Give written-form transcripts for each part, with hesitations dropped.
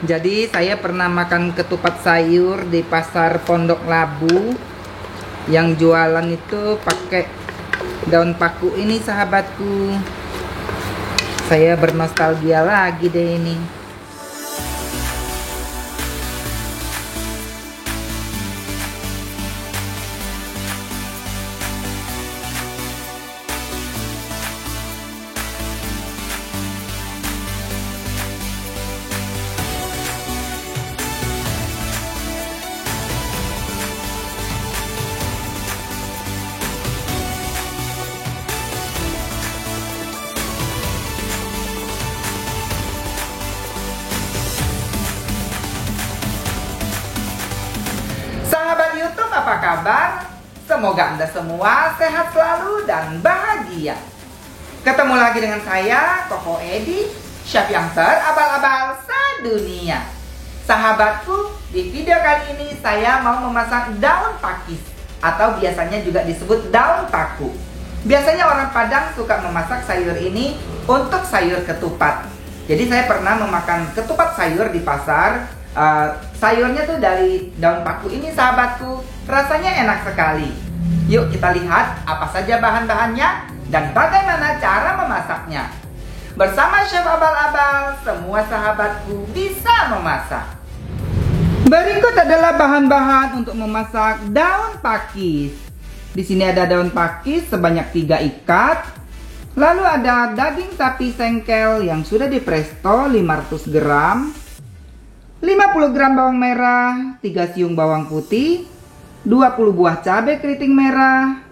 Jadi saya pernah makan ketupat sayur di pasar Pondok Labu. Yang jualan itu pakai daun paku ini, sahabatku. Saya bernostalgia lagi deh ini. Sahabat YouTube, apa kabar? Semoga Anda semua sehat selalu dan bahagia. Ketemu lagi dengan saya, Koko Edi, chef yang terabal-abal sedunia. Sahabatku, di video kali ini saya mau memasak daun pakis atau biasanya juga disebut daun paku. Biasanya orang Padang suka memasak sayur ini untuk sayur ketupat. Jadi saya pernah memakan ketupat sayur di pasar. Sayurnya tuh dari daun paku ini, sahabatku. Rasanya enak sekali. Yuk kita lihat apa saja bahan-bahannya dan bagaimana cara memasaknya. Bersama Chef Abal-Abal, semua sahabatku bisa memasak. Berikut adalah bahan-bahan untuk memasak daun pakis. Di sini ada daun pakis sebanyak 3 ikat. Lalu ada daging sapi sengkel yang sudah dipresto 500 gram. 50 gram bawang merah, 3 siung bawang putih, 20 buah cabai keriting merah,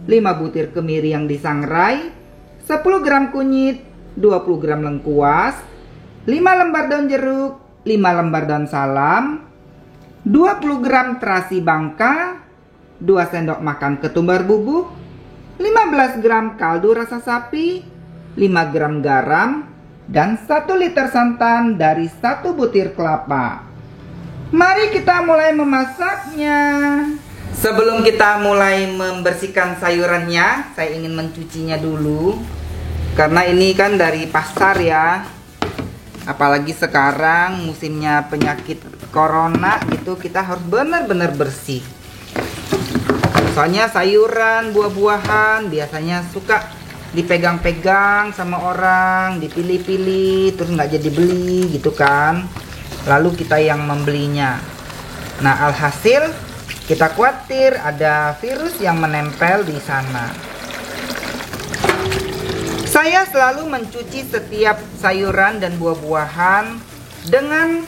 5 butir kemiri yang disangrai, 10 gram kunyit, 20 gram lengkuas, 5 lembar daun jeruk, 5 lembar daun salam, 20 gram terasi bangka, 2 sendok makan ketumbar bubuk, 15 gram kaldu rasa sapi, 5 gram garam, dan 1 liter santan dari 1 butir kelapa. Mari kita mulai memasaknya. Sebelum kita mulai membersihkan sayurannya, saya ingin mencucinya dulu. Karena ini kan dari pasar ya. Apalagi sekarang musimnya penyakit corona gitu, kita harus benar-benar bersih. Soalnya sayuran, buah-buahan biasanya suka dipegang-pegang sama orang, dipilih-pilih, terus nggak jadi beli gitu kan. Lalu kita yang membelinya. Nah, alhasil kita khawatir ada virus yang menempel di sana. Saya selalu mencuci setiap sayuran dan buah-buahan dengan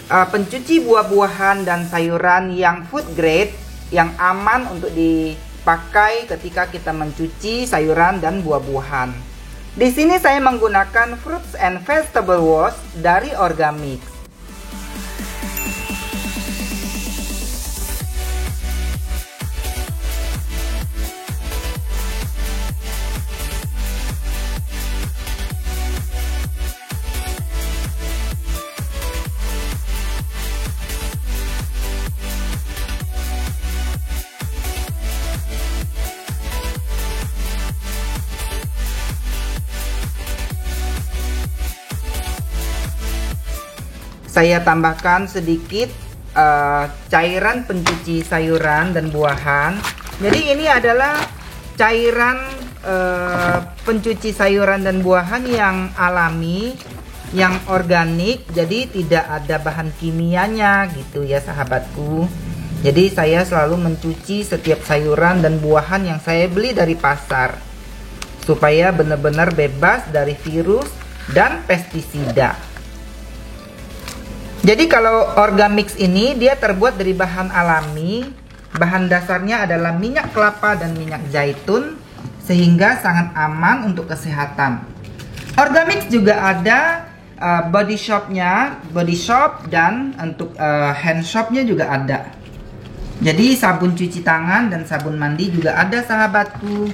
pencuci buah-buahan dan sayuran yang food grade, yang aman untuk dipakai ketika kita mencuci sayuran dan buah-buahan. Di sini saya menggunakan Fruits and Vegetable Wash dari Organix. Saya tambahkan sedikit cairan pencuci sayuran dan buahan. Jadi ini adalah cairan pencuci sayuran dan buahan yang alami, yang organik. Jadi tidak ada bahan kimianya gitu ya sahabatku. Jadi saya selalu mencuci setiap sayuran dan buahan yang saya beli dari pasar, supaya benar-benar bebas dari virus dan pestisida. Jadi kalau Organix ini dia terbuat dari bahan alami. Bahan dasarnya adalah minyak kelapa dan minyak zaitun, sehingga sangat aman untuk kesehatan. Organix juga ada body shop dan untuk hand shopnya juga ada. Jadi sabun cuci tangan dan sabun mandi juga ada sahabatku.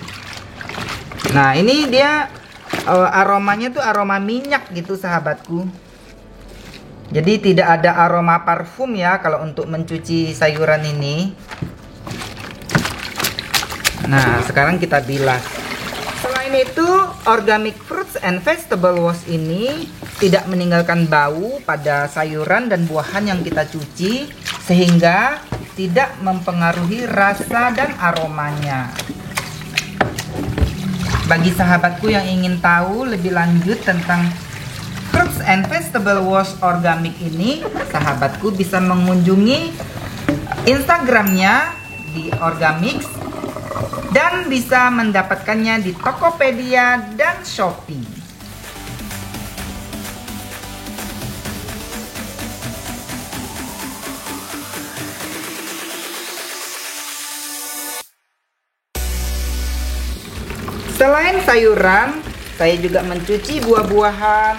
Nah ini dia aromanya tuh aroma minyak gitu sahabatku. Jadi tidak ada aroma parfum ya kalau untuk mencuci sayuran ini. Nah, sekarang kita bilas. Selain itu, Organic Fruits and Vegetable Wash ini tidak meninggalkan bau pada sayuran dan buahan yang kita cuci, sehingga tidak mempengaruhi rasa dan aromanya. Bagi sahabatku yang ingin tahu lebih lanjut tentang Fruits and Vegetable Wash Organic ini, sahabatku bisa mengunjungi Instagramnya di Orgamix dan bisa mendapatkannya di Tokopedia dan Shopee. Selain sayuran, saya juga mencuci buah-buahan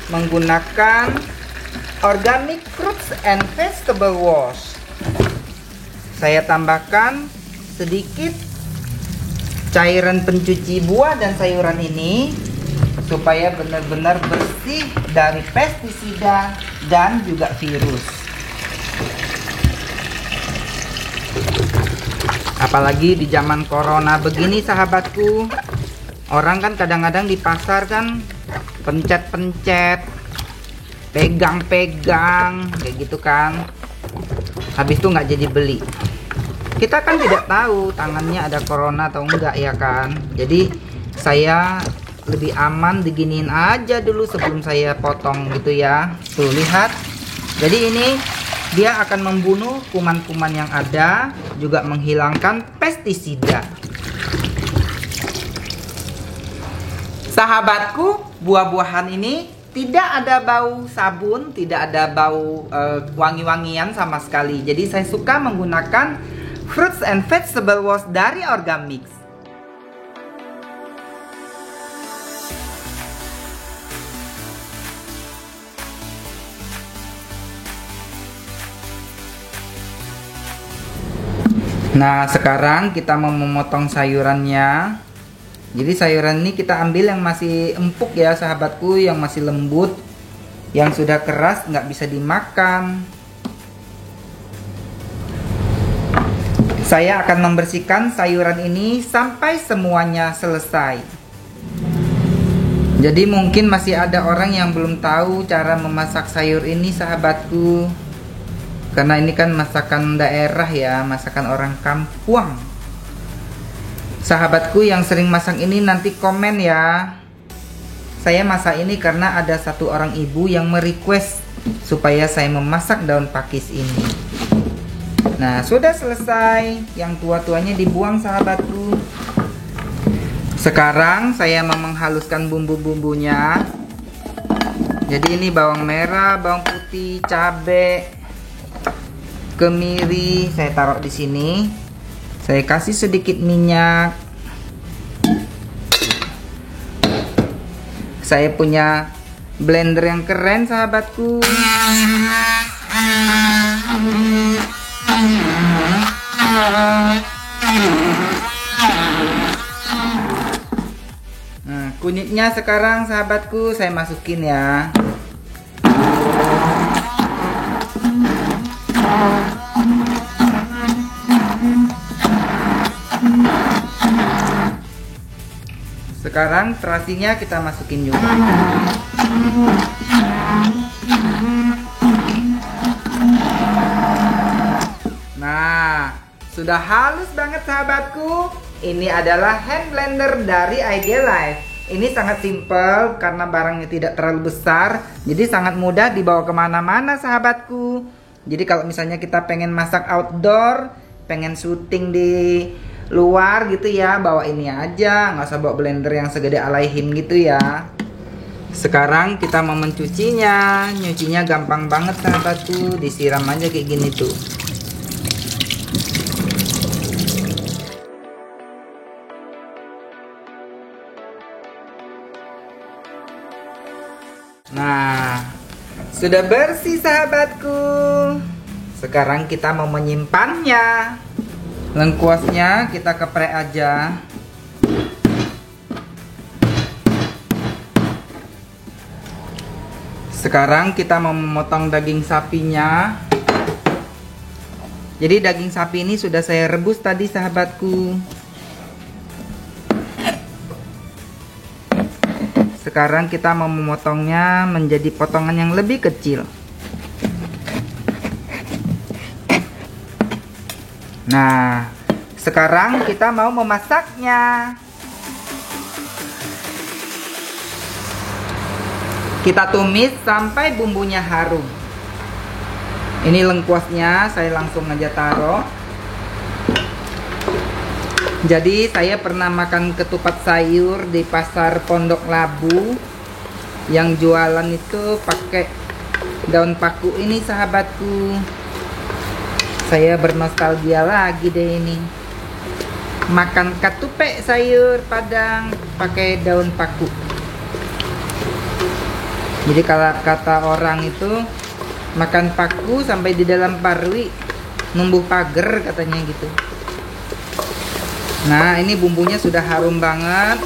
menggunakan Organic Fruits and Vegetable Wash. Saya tambahkan sedikit cairan pencuci buah dan sayuran ini supaya benar-benar bersih dari pestisida dan juga virus. Apalagi di zaman corona begini sahabatku, orang kan kadang-kadang di pasar kan pencet-pencet, pegang-pegang kayak gitu kan, habis itu nggak jadi beli. Kita kan tidak tahu tangannya ada corona atau enggak ya kan. Jadi saya lebih aman diginiin aja dulu sebelum saya potong gitu ya. Tuh lihat, jadi ini dia akan membunuh kuman-kuman yang ada, juga menghilangkan pestisida. Sahabatku, buah-buahan ini tidak ada bau sabun, tidak ada bau wangi-wangian sama sekali. Jadi saya suka menggunakan Fruits and Vegetable Wash dari Orgamix. Nah, sekarang kita mau memotong sayurannya. Jadi sayuran ini kita ambil yang masih empuk ya sahabatku, yang masih lembut. Yang sudah keras nggak bisa dimakan. Saya akan membersihkan sayuran ini sampai semuanya selesai. Jadi mungkin masih ada orang yang belum tahu cara memasak sayur ini sahabatku. Karena ini kan masakan daerah ya, masakan orang kampung. Sahabatku yang sering masak ini nanti komen ya. Saya masak ini karena ada satu orang ibu yang merequest supaya saya memasak daun pakis ini. Nah, sudah selesai. Yang tua-tuanya dibuang sahabatku. Sekarang saya mau menghaluskan bumbu-bumbunya. Jadi ini bawang merah, bawang putih, cabai, kemiri saya taruh di sini. Saya kasih sedikit minyak. Saya punya blender yang keren sahabatku. Nah, kunyitnya sekarang sahabatku saya masukin ya. Sekarang terasinya kita masukin juga. Nah, sudah halus banget sahabatku. Ini adalah hand blender dari Idealife. Ini sangat simple karena barangnya tidak terlalu besar. Jadi sangat mudah dibawa kemana-mana sahabatku. Jadi kalau misalnya kita pengen masak outdoor, pengen syuting di luar gitu ya, bawa ini aja, nggak usah bawa blender yang segede alaihim gitu ya. Sekarang kita mau mencucinya. Nyucinya gampang banget sahabatku, disiram aja kayak gini tuh. Nah, sudah bersih sahabatku. Sekarang kita mau menyimpannya. Lengkuasnya kita keprek aja. Sekarang kita mau memotong daging sapinya. Jadi daging sapi ini sudah saya rebus tadi sahabatku. sekarang kita mau memotongnya menjadi potongan yang lebih kecil. Nah, sekarang kita mau memasaknya. Kita tumis sampai bumbunya harum. Ini lengkuasnya, saya langsung aja taruh. Jadi saya pernah makan ketupat sayur di pasar Pondok Labu. Yang jualan itu pakai daun paku ini, sahabatku. Saya bernostalgia lagi deh ini. Makan ketupat sayur Padang pakai daun paku. Jadi kalau kata orang itu makan paku sampai di dalam parwi numbuh pagar katanya gitu. Nah, ini bumbunya sudah harum banget.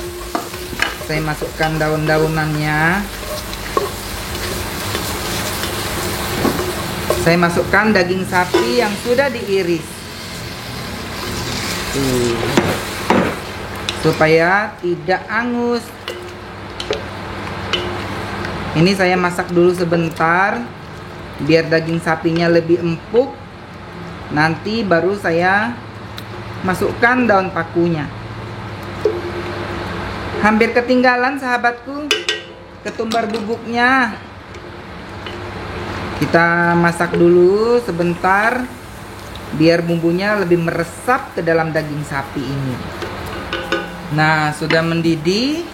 Saya masukkan daun-daunannya. Saya masukkan daging sapi yang sudah diiris. Supaya tidak angus. Ini saya masak dulu sebentar biar daging sapinya lebih empuk. Nanti baru saya masukkan daun pakunya. Hampir ketinggalan sahabatku ketumbar bubuknya. Kita masak dulu sebentar biar bumbunya lebih meresap ke dalam daging sapi ini. Nah, sudah mendidih.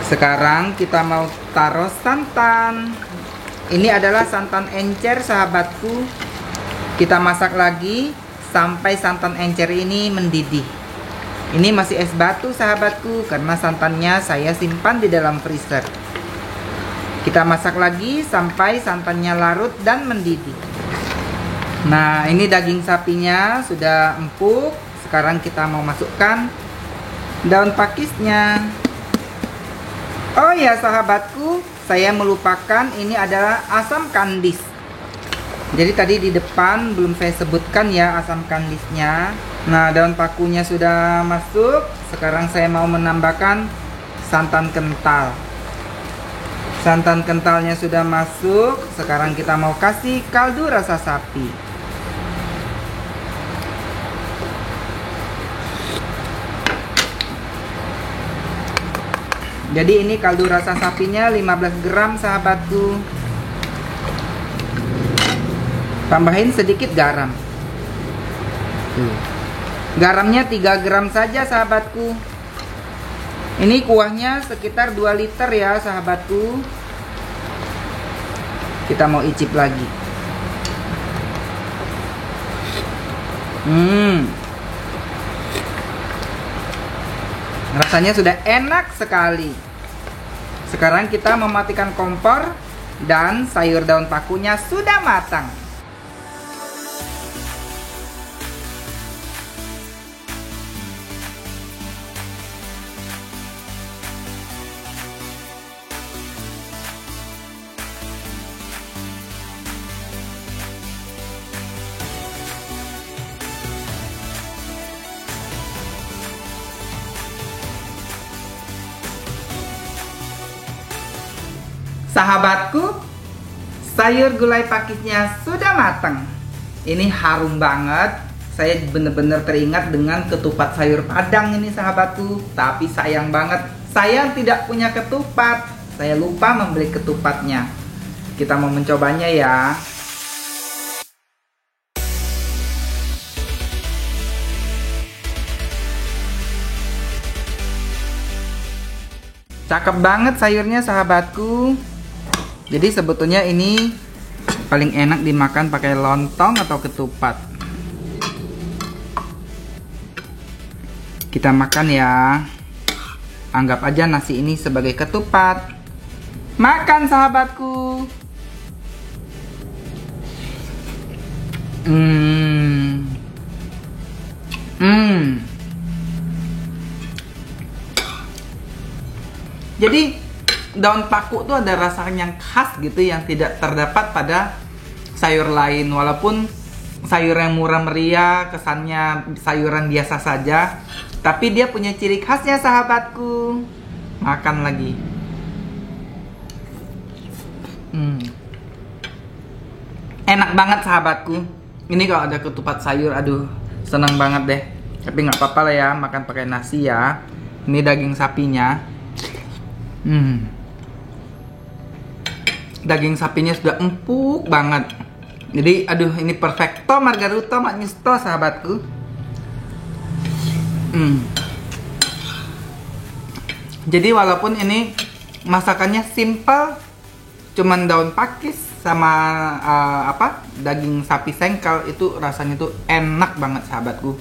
Sekarang kita mau taruh santan. Ini adalah santan encer sahabatku. Kita masak lagi sampai santan encer ini mendidih. Ini masih es batu sahabatku, karena santannya saya simpan di dalam freezer. Kita masak lagi sampai santannya larut dan mendidih. Nah, ini daging sapinya sudah empuk. Sekarang kita mau masukkan daun pakisnya. Oh ya sahabatku, saya melupakan ini adalah asam kandis. Jadi tadi di depan belum saya sebutkan ya asam kandisnya. Nah, daun pakunya sudah masuk. Sekarang saya mau menambahkan santan kental. Santan kentalnya sudah masuk. Sekarang kita mau kasih kaldu rasa sapi. Jadi ini kaldu rasa sapinya 15 gram sahabatku. Tambahin sedikit garam. Garamnya 3 gram saja sahabatku. Ini kuahnya sekitar 2 liter ya sahabatku. Kita mau icip lagi. Rasanya sudah enak sekali. Sekarang kita mematikan kompor dan sayur daun pakunya sudah matang. Sahabatku, sayur gulai pakisnya sudah matang. Ini harum banget. Saya benar-benar teringat dengan ketupat sayur Padang ini sahabatku. Tapi sayang banget, saya tidak punya ketupat. Saya lupa membeli ketupatnya. Kita mau mencobanya ya. Cakep banget sayurnya sahabatku. Jadi sebetulnya ini paling enak dimakan pakai lontong atau ketupat. Kita makan ya. Anggap aja nasi ini sebagai ketupat. Makan sahabatku. Jadi daun paku tuh ada rasa yang khas gitu yang tidak terdapat pada sayur lain. Walaupun sayur yang murah meriah, kesannya sayuran biasa saja, tapi dia punya ciri khasnya sahabatku. Makan lagi. Enak banget sahabatku. Ini kalau ada ketupat sayur, aduh, senang banget deh. Tapi nggak apa-apa lah ya, makan pakai nasi ya. Ini daging sapinya. Daging sapinya sudah empuk banget. Jadi, aduh, ini perfecto margaruto magnisto sahabatku. Jadi walaupun ini masakannya simple, cuman daun pakis sama daging sapi sengkel, itu rasanya tuh enak banget sahabatku.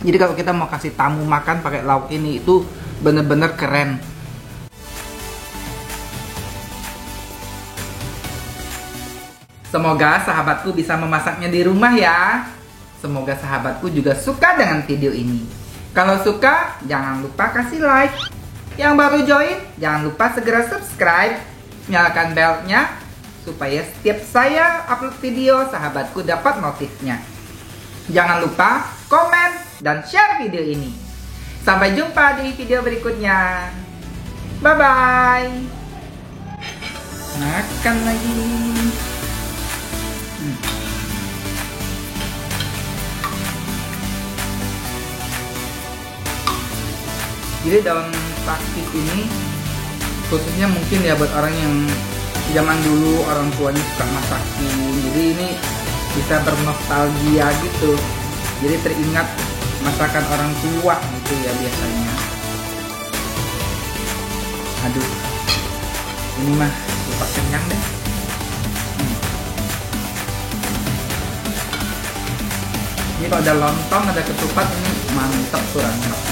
Jadi kalau kita mau kasih tamu makan pakai lauk ini, itu bener-bener keren. Semoga sahabatku bisa memasaknya di rumah ya. Semoga sahabatku juga suka dengan video ini. Kalau suka, jangan lupa kasih like. Yang baru join, jangan lupa segera subscribe. Nyalakan belnya supaya setiap saya upload video, sahabatku dapat notifnya. Jangan lupa komen dan share video ini. Sampai jumpa di video berikutnya. Bye-bye. Makan lagi. Jadi daun pakis ini khususnya mungkin ya buat orang yang zaman dulu orang tuanya suka masakin. Jadi ini bisa bernostalgia gitu. Jadi teringat masakan orang tua gitu ya biasanya. Aduh, ini mah lupa kenyang deh. Ini kalau ada lontong, ada ketupat, ini mantap kurangnya.